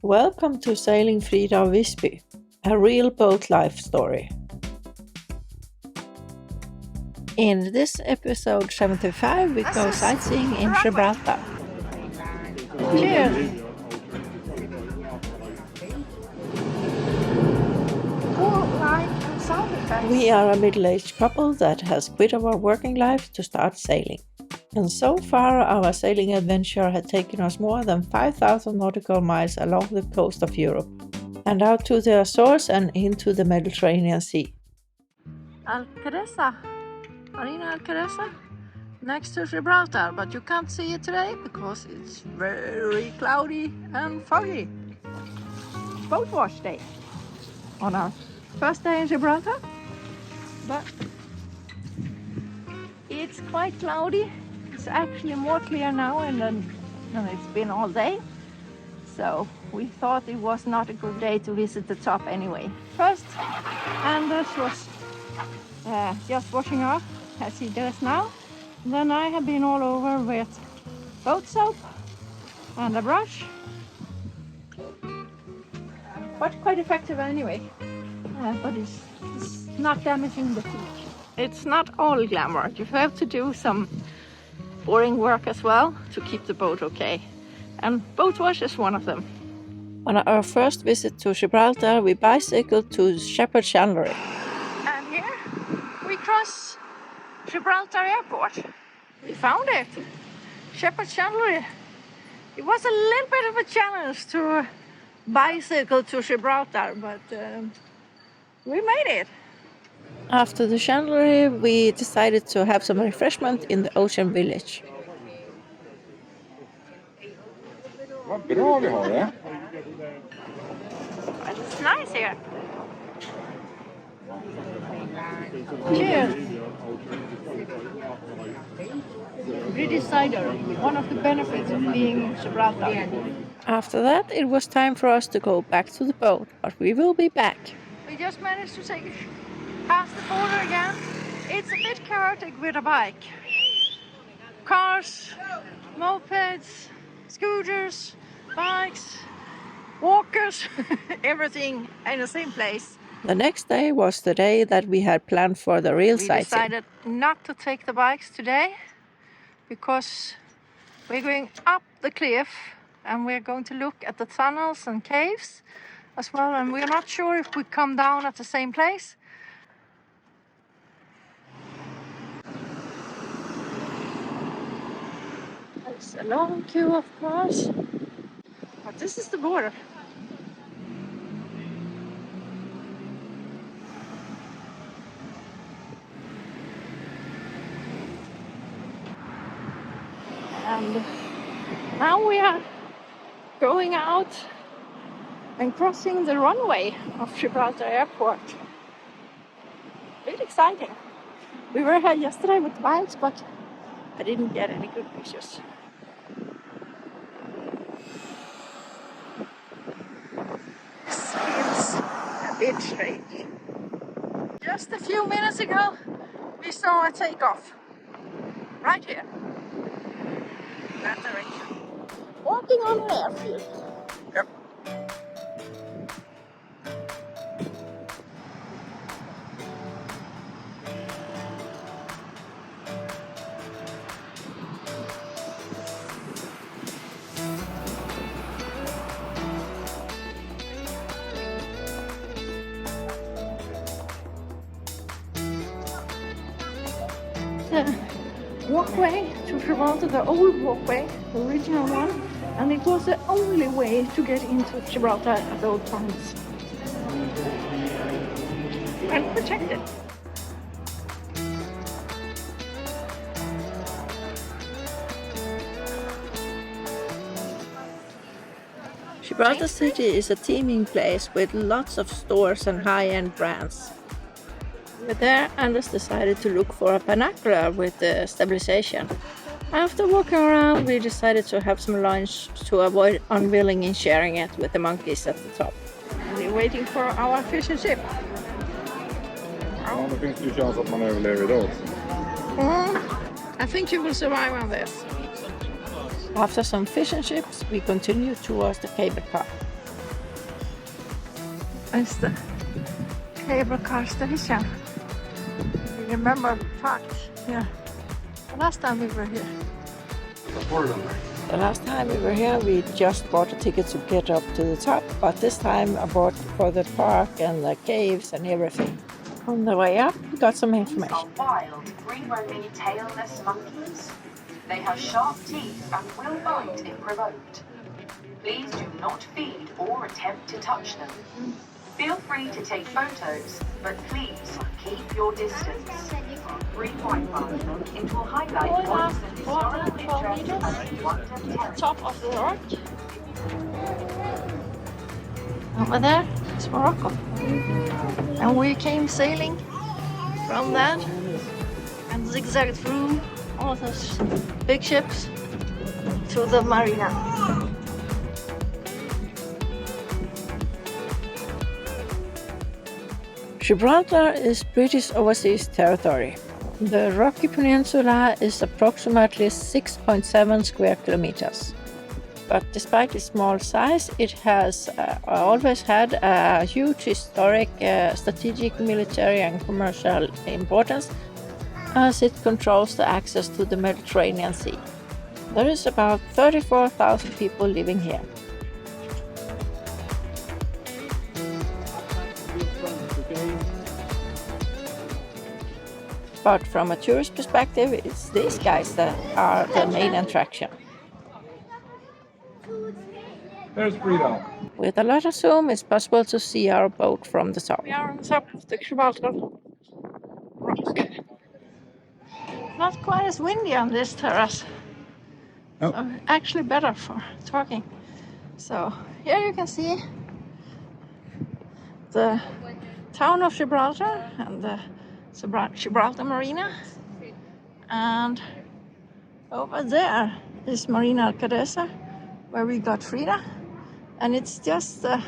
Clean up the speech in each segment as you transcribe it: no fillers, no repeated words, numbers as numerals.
Welcome to Sailing Frida of Visby, a real boat life story. In this episode 75, we go sightseeing in Gibraltar. Cheers! We are a middle-aged couple that has quit our working life to start sailing. And so far, our sailing adventure had taken us more than 5,000 nautical miles along the coast of Europe, and out to the Azores and into the Mediterranean Sea. Alcareza, Marina Alcareza, next to Gibraltar, but you can't see it today because it's very cloudy and foggy. Boat wash day on our first day in Gibraltar, but it's quite cloudy. It's actually more clear now than it's been all day. So we thought it was not a good day to visit the top anyway. First, Anders was just washing off as he does now. Then I have been all over with boat soap and a brush. But quite effective anyway. But it's not damaging the feet. It's not all glamour. You have to do some boring work as well to keep the boat okay. And boat wash is one of them. On our first visit to Gibraltar, we bicycled to Shepherd Chandlery. And here we cross Gibraltar Airport. We found it. Shepherd Chandlery. It was a little bit of a challenge to bicycle to Gibraltar, but we made it. After the chandlery, we decided to have some refreshment in the Ocean Village. Vad bra vi har det. It's nice here. Cheers. British cider, one of the benefits of being in Gibraltar. After that, it was time for us to go back to the boat, but we will be back. We just managed to take past the border again. It's a bit chaotic with a bike. Cars, mopeds, scooters, bikes, walkers, everything in the same place. The next day was the day that we had planned for the real sightseeing. We decided not to take the bikes today because we're going up the cliff and we're going to look at the tunnels and caves as well, and we're not sure if we come down at the same place. There's a long queue of cars, but this is the border. And now we are going out and crossing the runway of Gibraltar Airport. A bit exciting. We were here yesterday with the bikes, but I didn't get any good pictures. Seems a bit strange. Just a few minutes ago, we saw a takeoff. Right here. That direction. Walking on an airfield. Yep. The walkway to Gibraltar, the old walkway, the original one, and it was the only way to get into Gibraltar at old times. And protected. Gibraltar City is a teeming place with lots of stores and high-end brands. But there, Anders decided to look for a binocular with the stabilization. After walking around, we decided to have some lunch to avoid unwilling in sharing it with the monkeys at the top. We're waiting for our fish and chip. Ja, det finns ju chans att man överlever idag också. I think you will survive on this. After some fish and chips, we continue towards the cable car. It's the cable car station. You remember we parked here the last time we were here. The last time we were here, we just bought a ticket to get up to the top, but this time I bought for the park and the caves and everything. On the way up, we got some information. Are wild, free-roaming, tailless monkeys. They have sharp teeth and will bite if provoked. Please do not feed or attempt to touch them. Feel free to take photos, but please keep your distance. Free Wi-Fi. It will highlight what is of historical interest and wonder Top of the rock. Over there is Morocco. And we came sailing from that and zigzagged through all those big ships to the marina. Gibraltar is British overseas territory. The rocky peninsula is approximately 6.7 square kilometers. But despite its small size, it has always had a huge historic, strategic, military and commercial importance as it controls the access to the Mediterranean Sea. There is about 34,000 people living here. But from a tourist perspective, it's these guys that are the main attraction. There's Frida. With a lot of zoom, it's possible to see our boat from the top. We are on top of the Gibraltar rock. Not quite as windy on this terrace. No. So actually better for talking. So here you can see the town of Gibraltar and the Gibraltar Marina. And over there is Marina Alcadesa, where we got Frida. And it's just a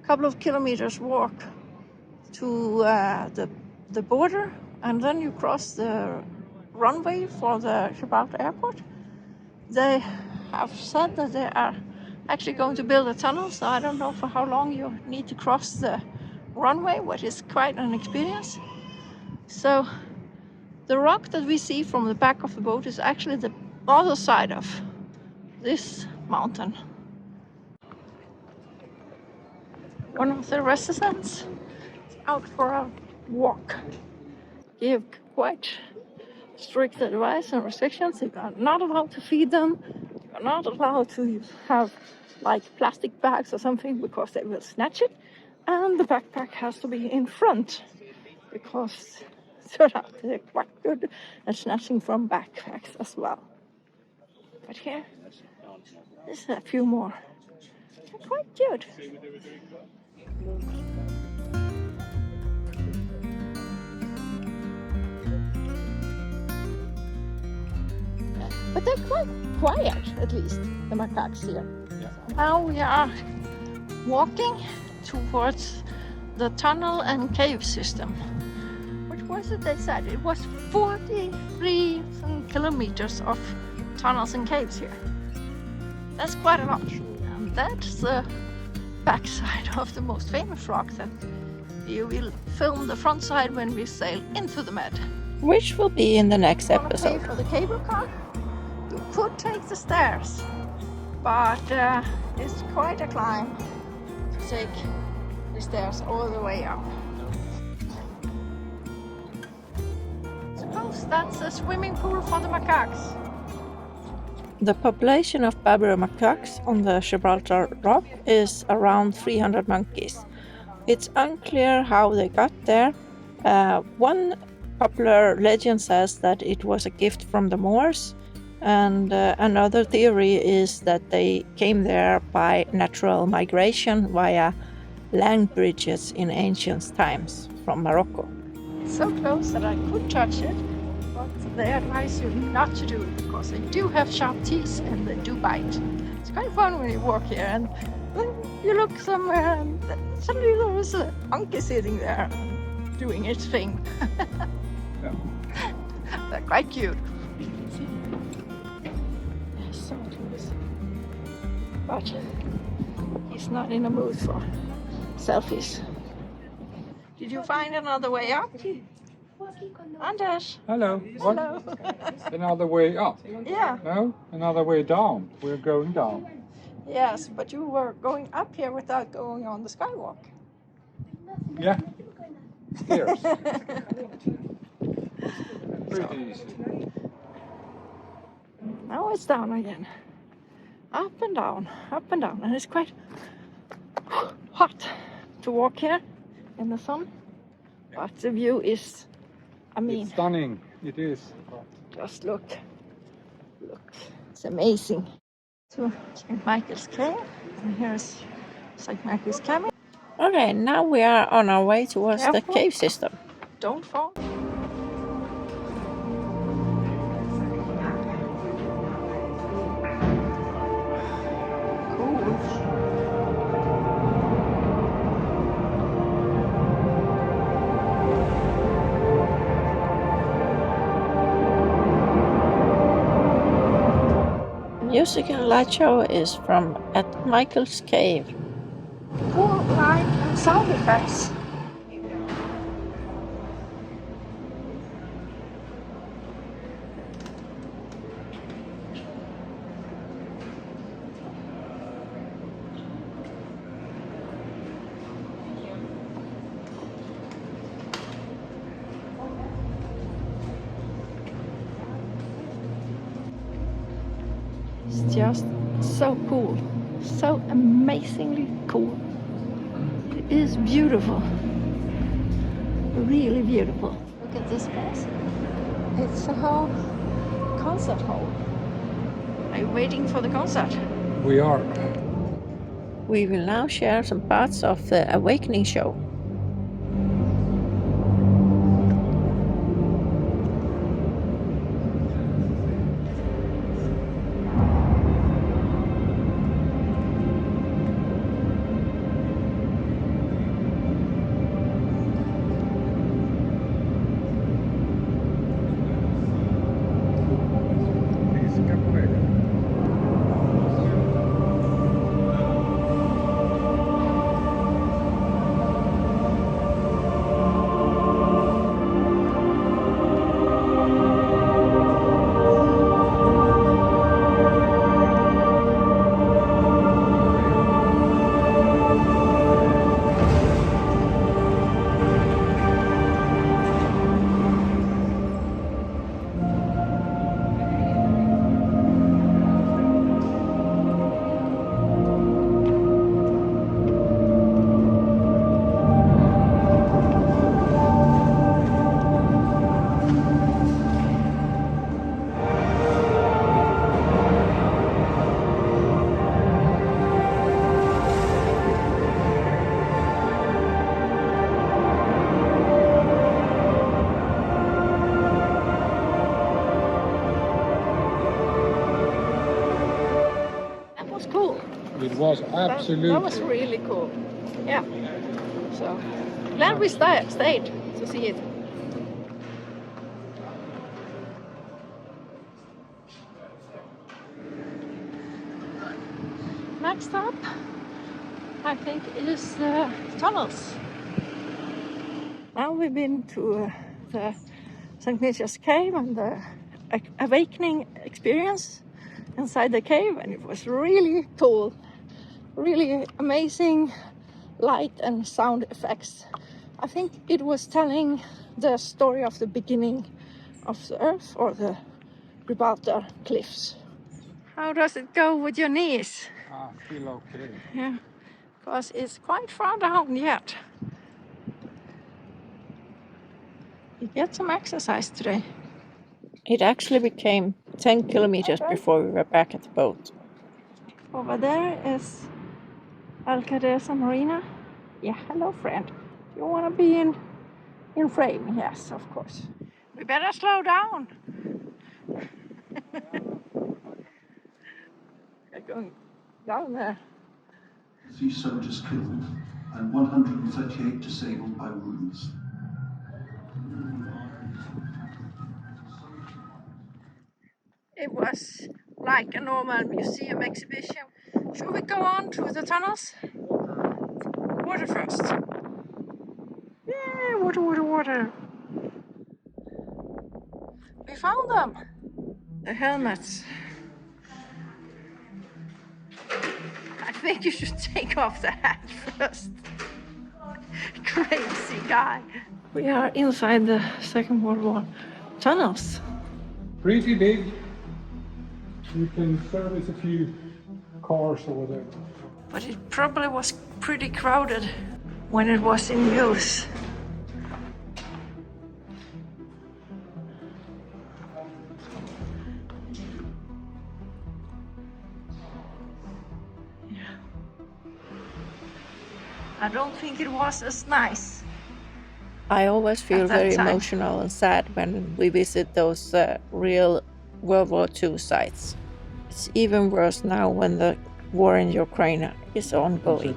couple of kilometers walk to the border, and then you cross the runway for the Gibraltar airport. They have said that they are actually going to build a tunnel, so I don't know for how long you need to cross the runway, which is quite an experience. So the rock that we see from the back of the boat is actually the other side of this mountain. One of the residents is out for a walk. Give quite strict advice and restrictions. You are not allowed to feed them. You are not allowed to have like plastic bags or something because they will snatch it. And the backpack has to be in front because they're quite good at snatching from backpacks as well. But here, there's a few more. They're quite cute. But they're quite quiet, at least, the macaques here. Yeah. Now we are walking towards the tunnel and cave system. Which was it they said? It was 43 kilometers of tunnels and caves here. That's quite a lot. And that's the backside of the most famous rock that you will film the front side when we sail into the Med. Which will be in the next episode. For the cable car, you could take the stairs, but it's quite a climb to take the stairs all the way up. Suppose that's a swimming pool for the macaques. The population of Barbary macaques on the Gibraltar Rock is around 300 monkeys. It's unclear how they got there. One popular legend says that it was a gift from the Moors, and another theory is that they came there by natural migration via land bridges in ancient times from Morocco. It's so close that I could touch it, but they advise you not to do it because they do have sharp teeth and they do bite. It's quite fun when you walk here and then you look somewhere and suddenly there is a monkey sitting there doing its thing. Yeah. They're quite cute. So it is. But he's not in a mood for selfies. Did you find another way up? Anders? Hello. What? Hello. Another way up? Yeah. No? Another way down. We're going down. Yes, but you were going up here without going on the skywalk. Yeah. Stairs. Pretty easy. Now it's down again. Up and down, and it's quite hot to walk here in the sun. But the view is, I mean, It's stunning. It is. just look, it's amazing. To St. Michael's Cave, and here's St. Michael's Cabin. Okay, now we are on our way towards the Careful. cave system. Don't fall. Cool. Music and light show is from at Michael's Cave. Cool light and sound effects. It's just so cool, so amazingly cool. It is beautiful, really beautiful. Look at this place. It's a whole concert hall. Are you waiting for the concert? We are. We will now share some parts of the Awakening show. Please come away. That was cool. It was absolutely. That was really cool. Yeah. So glad we stayed to see it. Next up, I think, is the tunnels. Now we've been to the St. Michael's Cave and the awakening experience inside the cave, and it was really cool. Really amazing light and sound effects. I think it was telling the story of the beginning of the earth, or the Gibraltar cliffs. How does it go with your knees? Feel okay. Yeah, because it's quite far down yet. You get some exercise today. It actually became 10 kilometers before we were back at the boat. Over there is Alcadesa Marina. Yeah, hello friend. You want to be in frame? Yes, of course. We better slow down. They're going down there. 3 soldiers killed and 138 disabled by wounds. It was like a normal museum exhibition. Should we go on through the tunnels? Water first. first. Yeah, water, water, water. We found them. The helmets. I think you should take off the hat first. Crazy guy. We are inside the Second World War tunnels. Pretty big. You can service a few cars or whatever. But it probably was pretty crowded when it was in use. I don't think it was as nice. I always feel very emotional and sad when we visit those real World War II sites. It's even worse now when the war in Ukraine is ongoing.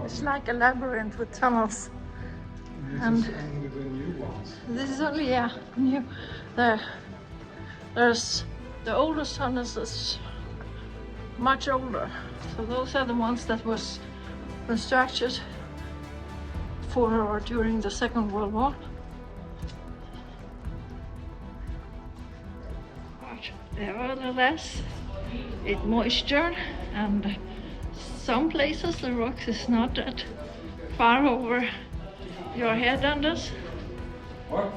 It's like a labyrinth with tunnels. This is only the new ones. This is only new. There's the oldest tunnels is much older. So those are the ones that was constructed for or during the Second World War. But nevertheless, it's moisture, and some places the rock is not that far over your head, Anders. What?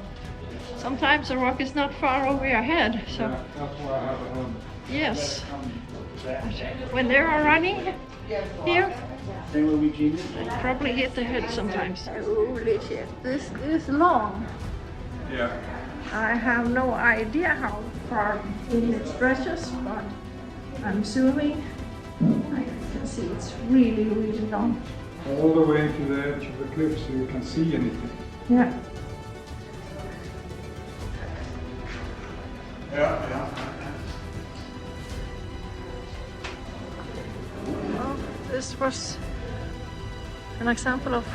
Sometimes the rock is not far over your head. So Yeah, that's why I have a helmet. yes, when they are running here, they probably hit the head sometimes. Holy shit, this is long. Yeah. I have no idea how far it stretches, but I'm assuming I can see it's really, really long. All the way to the edge of the cliff so you can see anything. Yeah. Well, this was an example of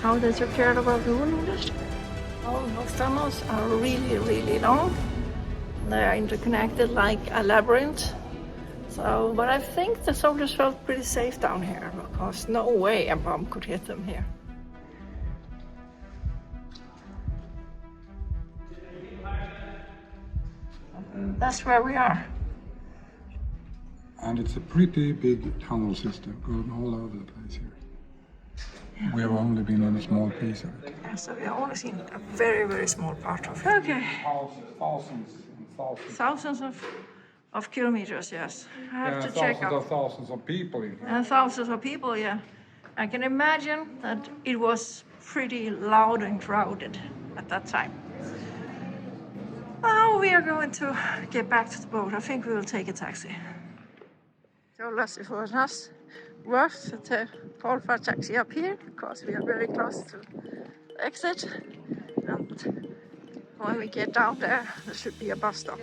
how they took care about the wounded. All those tunnels are really, really long. They are interconnected like a labyrinth. So, but I think the soldiers felt pretty safe down here because no way a bomb could hit them here. And that's where we are. And it's a pretty big tunnel system going all over the place here. Yeah. We have only been in a small piece of it. Yeah, so we have only seen a very, very small part of it. Okay. Thousands and thousands. Thousands of kilometers, yes. I have to check out. Thousands of people in here. And thousands of people, yeah. I can imagine that it was pretty loud and crowded at that time. Now we are going to get back to the boat. I think we will take a taxi. Told us it was not worth to call for a taxi up here because we are very close to the exit. And when we get down there, there should be a bus stop.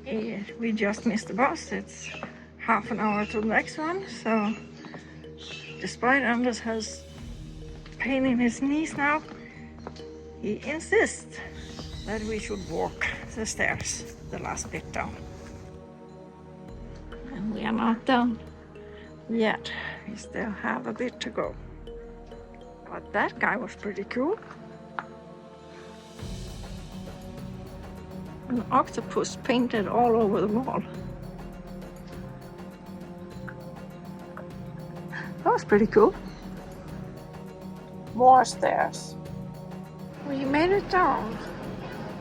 We just missed the bus. It's half an hour to the next one. So despite Anders has pain in his knees now, he insists that we should walk the stairs the last bit down. And we are not done yet. We still have a bit to go. But that guy was pretty cool. An octopus painted all over the wall. That was pretty cool. More stairs. We made it down.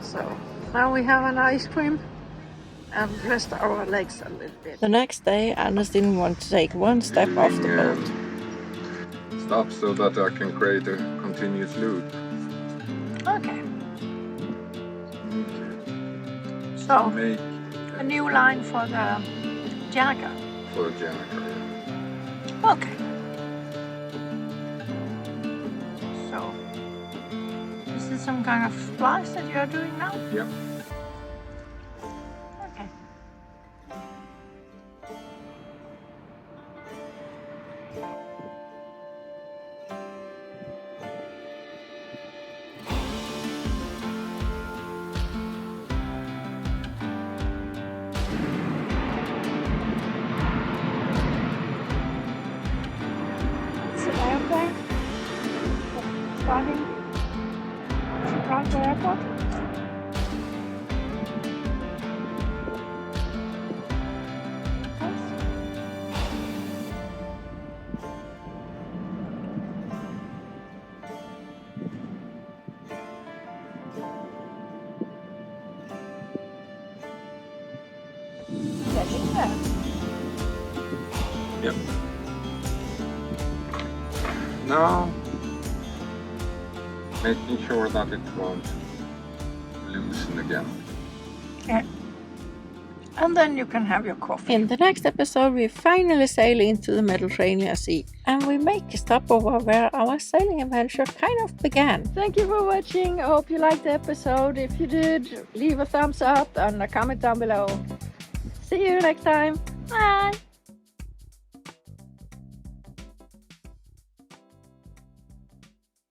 So now we have an ice cream and rest our legs a little bit. The next day, Anders didn't want to take one step off the boat. Stop so that I can create a continuous loop. Okay. So, Make a new line for the Janaka. for the Janaka. Okay. So, is this some kind of splice that you are doing now? Yep. Okay. driving to Glasgow Airport. Getting there. Yep. Now, making sure that it won't loosen again. And then you can have your coffee. In the next episode, we finally sail into the Mediterranean Sea and we make a stopover where our sailing adventure kind of began. Thank you for watching. I hope you liked the episode. If you did, leave a thumbs up and a comment down below. See you next time. Bye.